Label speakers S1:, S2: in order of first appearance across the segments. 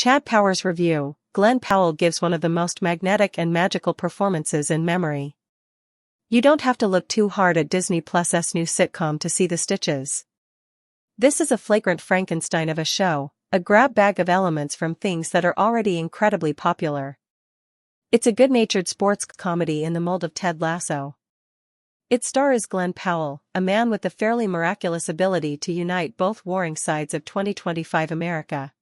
S1: Chad Powers Review. Glen Powell gives one of the most magnetic and magical performances in memory. You don't have to look too hard at Disney Plus's new sitcom to see the stitches. This is a flagrant Frankenstein of a show, a grab bag of elements from things that are already incredibly popular. It's a good-natured sports comedy in the mold of Ted Lasso. Its star is Glen Powell, a man with the fairly miraculous ability to unite both warring sides of 2025 America.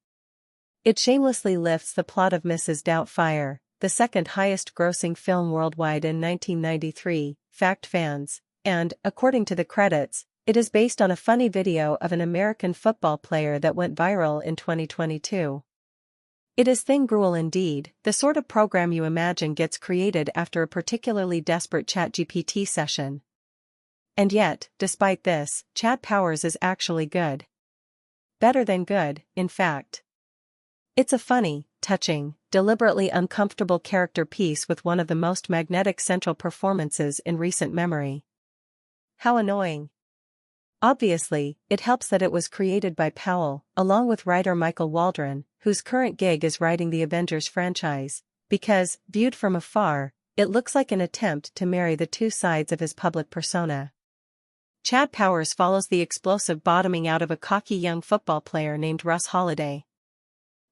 S1: It shamelessly lifts the plot of Mrs Doubtfire, the second highest-grossing film worldwide in 1993, fact fans, and, according to the credits, it is based on a funny video of an American football player that went viral in 2022. It is gruel indeed, the sort of program you imagine gets created after a particularly desperate ChatGPT session. And yet, despite this, Chad Powers is actually good. Better than good, in fact. It's a funny, touching, deliberately uncomfortable character piece with one of the most magnetic central performances in recent memory. How annoying. Obviously, it helps that it was created by Powell, along with writer Michael Waldron, whose current gig is writing the Avengers franchise, because, viewed from afar, it looks like an attempt to marry the two sides of his public persona. Chad Powers follows the explosive bottoming out of a cocky young football player named Russ Holiday.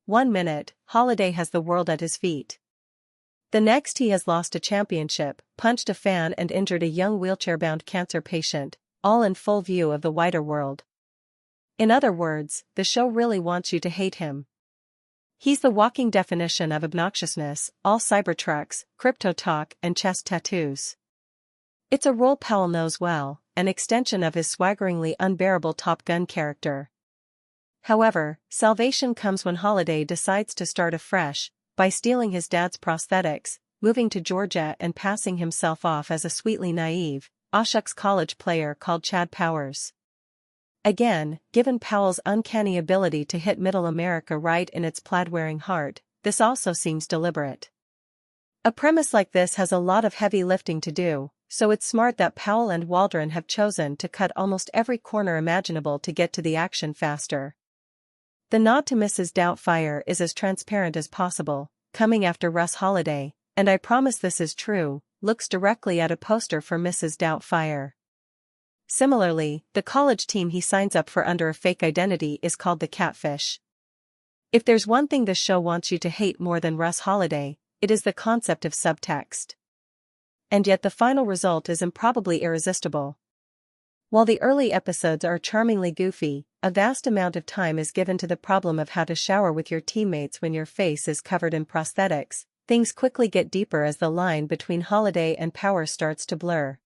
S1: 1 minute, Holiday has the world at his feet. The next he has lost a championship, punched a fan and injured a young wheelchair-bound cancer patient, all in full view of the wider world. In other words, the show really wants you to hate him. He's the walking definition of obnoxiousness, all Cybertrucks, crypto talk and chest tattoos. It's a role Powell knows well, an extension of his swaggeringly unbearable Top Gun character. However, salvation comes when Holiday decides to start afresh, by stealing his dad's prosthetics, moving to Georgia and passing himself off as a sweetly naive, awshucks college player called Chad Powers. Again, given Powell's uncanny ability to hit middle America right in its plaid-wearing heart, this also seems deliberate. A premise like this has a lot of heavy lifting to do, so it's smart that Powell and Waldron have chosen to cut almost every corner imaginable to get to the action faster. The nod to Mrs Doubtfire is as transparent as possible, coming after Russ Holiday, and I promise this is true, looks directly at a poster for Mrs Doubtfire. Similarly, the college team he signs up for under a fake identity is called the Catfish. If there's one thing this show wants you to hate more than Russ Holiday, it is the concept of subtext. And yet the final result is improbably irresistible. While the early episodes are charmingly goofy, a vast amount of time is given to the problem of how to shower with your teammates when your face is covered in prosthetics. Things quickly get deeper as the line between Holiday and Powers starts to blur.